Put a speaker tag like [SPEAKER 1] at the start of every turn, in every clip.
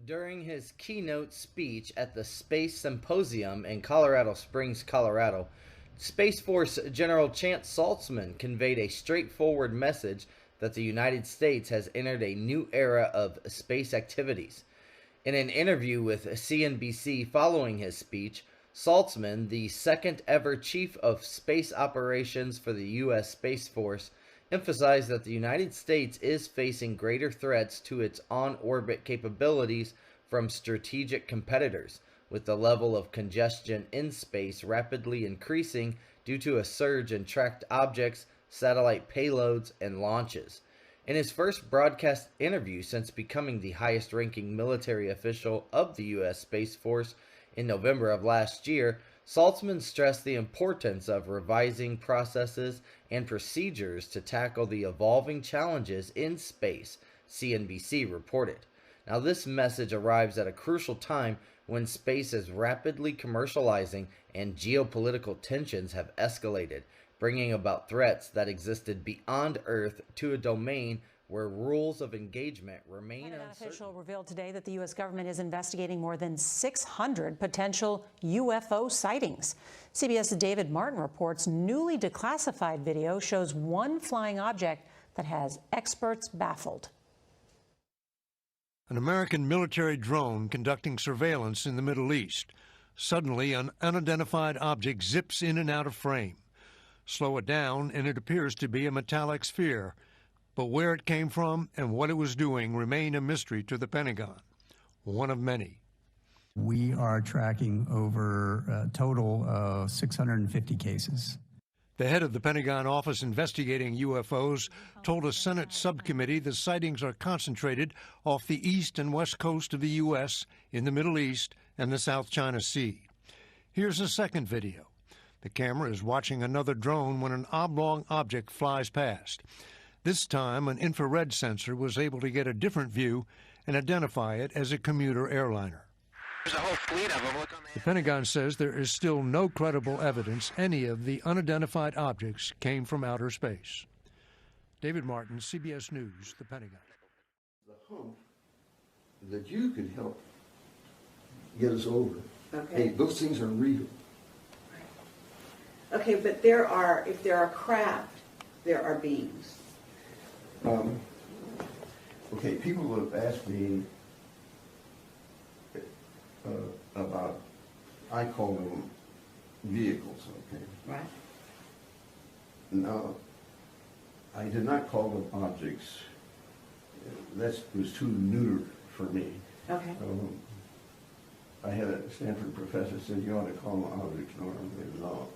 [SPEAKER 1] During his keynote speech at the Space Symposium in Colorado Springs, Colorado, Space Force General Chance Saltzman conveyed a straightforward message that the United States has entered a new era of space activities. In an interview with CNBC following his speech, Saltzman, the second ever chief of space operations for the U.S. Space Force, emphasized that the United States is facing greater threats to its on-orbit capabilities from strategic competitors, with the level of congestion in space rapidly increasing due to a surge in tracked objects, satellite payloads, and launches. In his first broadcast interview since becoming the highest-ranking military official of the U.S. Space Force in November of last year, Saltzman stressed the importance of revising processes and procedures to tackle the evolving challenges in space, CNBC reported. Now, this message arrives at a crucial time when space is rapidly commercializing and geopolitical tensions have escalated, bringing about threats that existed beyond Earth to a domain where rules of engagement remain uncertain.
[SPEAKER 2] An official revealed today that the U.S. government is investigating more than 600 potential UFO sightings. CBS's David Martin reports newly declassified video shows one flying object that has experts baffled.
[SPEAKER 3] An American military drone conducting surveillance in the Middle East. Suddenly, an unidentified object zips in and out of frame. Slow it down, and it appears to be a metallic sphere. But where it came from and what it was doing remain a mystery to the Pentagon, one of many.
[SPEAKER 4] We are tracking over a total of 650 cases.
[SPEAKER 3] The head of the Pentagon office investigating UFOs told a Senate subcommittee the sightings are concentrated off the east and west coast of the U.S., in the Middle East, and the South China Sea. Here's a second video. The camera is watching another drone when an oblong object flies past. This time, an infrared sensor was able to get a different view and identify it as a commuter airliner.
[SPEAKER 5] There's a whole fleet of them.
[SPEAKER 3] The Pentagon says there is still no credible evidence any of the unidentified objects came from outer space. David Martin, CBS News, the Pentagon.
[SPEAKER 6] The hump that you could help get us over.
[SPEAKER 7] Okay.
[SPEAKER 6] Hey, those things are real.
[SPEAKER 7] Okay, but if there are craft, there are beings.
[SPEAKER 6] Okay, people have asked me about, I call them vehicles, okay?
[SPEAKER 7] Right.
[SPEAKER 6] Now, I did not call them objects. That was too neuter for me.
[SPEAKER 7] Okay.
[SPEAKER 6] I had a Stanford professor said you ought to call them objects. No.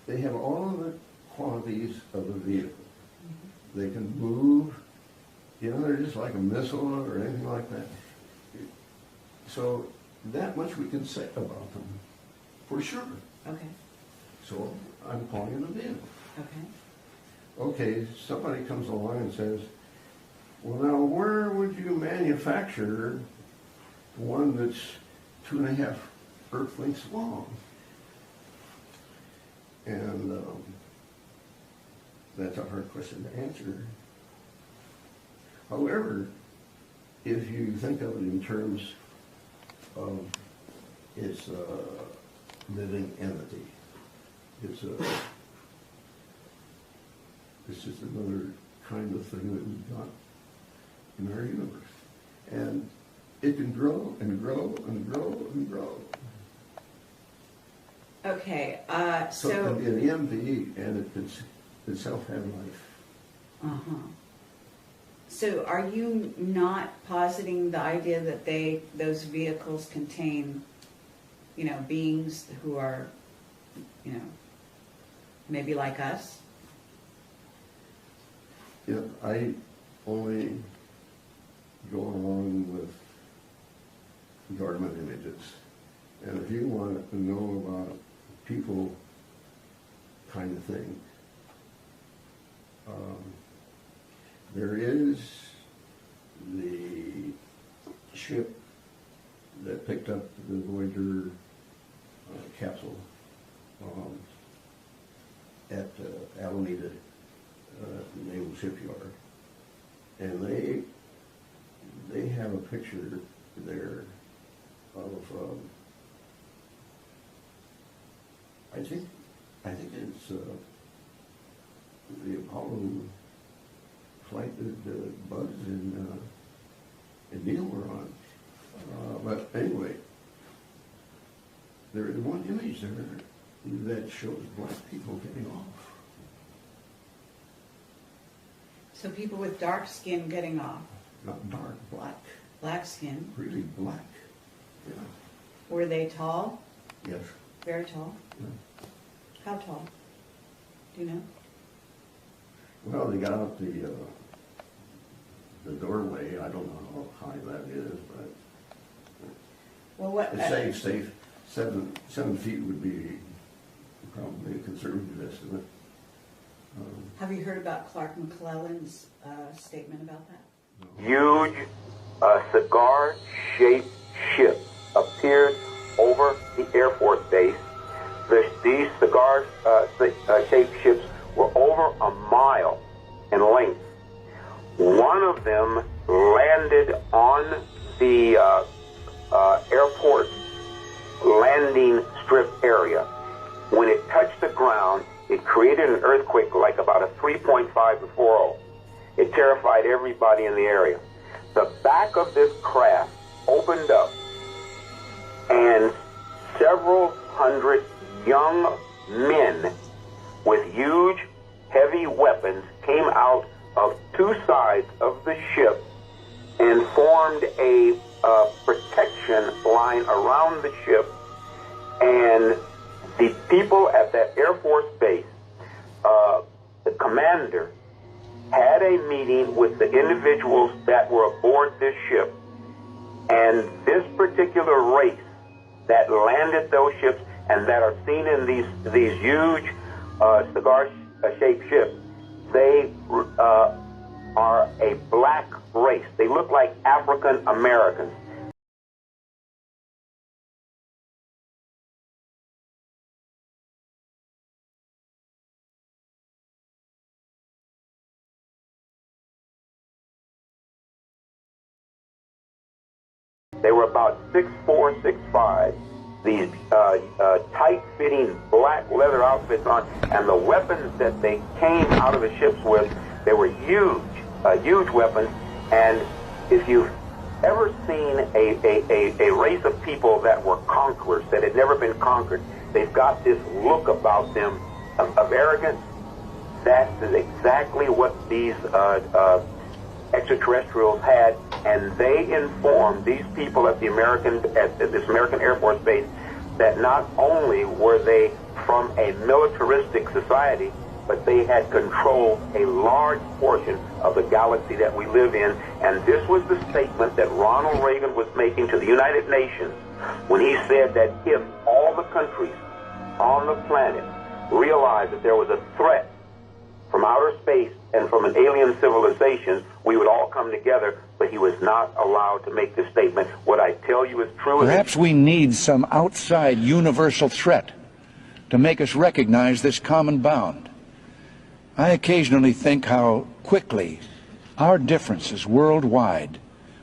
[SPEAKER 6] They have all of the qualities of a vehicle. Mm-hmm. They can move. You know, they're just like a missile or anything like that. So that much we can say about them, for sure.
[SPEAKER 7] Okay.
[SPEAKER 6] So I'm calling it a vehicle.
[SPEAKER 7] Okay.
[SPEAKER 6] Okay, somebody comes along and says, well, now where would you manufacture one that's 2.5 Earth lengths long? And that's a hard question to answer. However, if you think of it in terms of its living entity, it's just another kind of thing that we've got in our universe. And it can grow and grow and grow and grow.
[SPEAKER 7] Okay,
[SPEAKER 6] So it can be an EMV and it can itself have life.
[SPEAKER 7] Uh-huh. So are you not positing the idea that those vehicles contain, beings who are, maybe like us?
[SPEAKER 6] Yeah, I only go along with government images. And if you want to know about people kind of thing, there is the ship that picked up the Voyager capsule at Alameda Naval Shipyard, and they have a picture there of, I think it's the Apollo flight that Buzz and Neil were on. But anyway, there is one image there that shows black people getting off.
[SPEAKER 7] So people with dark skin getting off.
[SPEAKER 6] Not dark, black.
[SPEAKER 7] Black skin.
[SPEAKER 6] Really black. Yeah.
[SPEAKER 7] Were they tall?
[SPEAKER 6] Yes.
[SPEAKER 7] Very tall?
[SPEAKER 6] Yeah.
[SPEAKER 7] How tall? Do you know?
[SPEAKER 6] Well, they got out the doorway. I don't know how high that is, but
[SPEAKER 7] Well, what?
[SPEAKER 6] it's safe. 7 feet would be probably a conservative estimate.
[SPEAKER 7] Have you heard about Clark McClellan's statement about that?
[SPEAKER 5] Huge cigar-shaped ship appeared over the Air Force Base. These cigar-shaped ships were over a mile in length. One of them landed on the airport landing strip area. When it touched the ground, it created an earthquake like about a 3.5 to 4.0. It terrified everybody in the area. The back of this craft opened up, and several hundred young men with huge, heavy weapons came out of two sides of the ship and formed a protection line around the ship. And the people at that Air Force base, the commander, had a meeting with the individuals that were aboard this ship. And this particular race that landed those ships and that are seen in these huge cigar-shaped ships, they are a black race. They look like African Americans. They were about 6'4", 6'5". These tight-fitting black leather outfits on, and the weapons that they came out of the ships with, they were huge weapons. And if you've ever seen a race of people that were conquerors, that had never been conquered, they've got this look about them of arrogance. That is exactly what these extraterrestrials had, and they informed these people at this American Air Force base that not only were they from a militaristic society, but they had controlled a large portion of the galaxy that we live in. And this was the statement that Ronald Reagan was making to the United Nations when he said that if all the countries on the planet realized that there was a threat from outer space and from an alien civilization, we would all come together, but he was not allowed to make this statement. What I tell you is true.
[SPEAKER 8] Perhaps we need some outside universal threat to make us recognize this common bound. I occasionally think how quickly our differences worldwide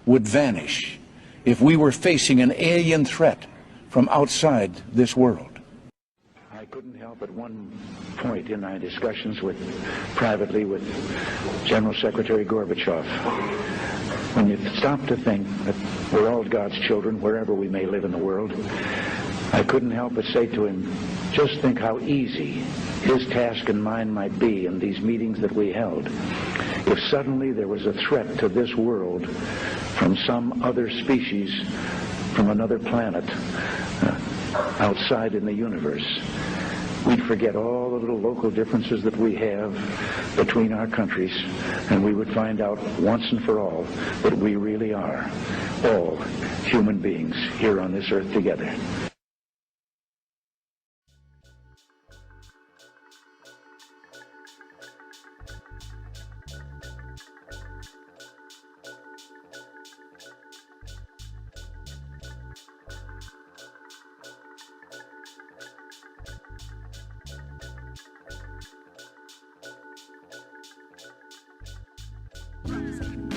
[SPEAKER 8] would vanish if we were facing an alien threat from outside this world. I couldn't help at one point in my discussions privately with General Secretary Gorbachev, when you stop to think that we're all God's children wherever we may live in the world, I couldn't help but say to him, just think how easy his task and mine might be in these meetings that we held if suddenly there was a threat to this world from some other species, from another planet, outside in the universe. We'd forget all the little local differences that we have between our countries, and we would find out once and for all that we really are all human beings here on this earth together.
[SPEAKER 9] Music.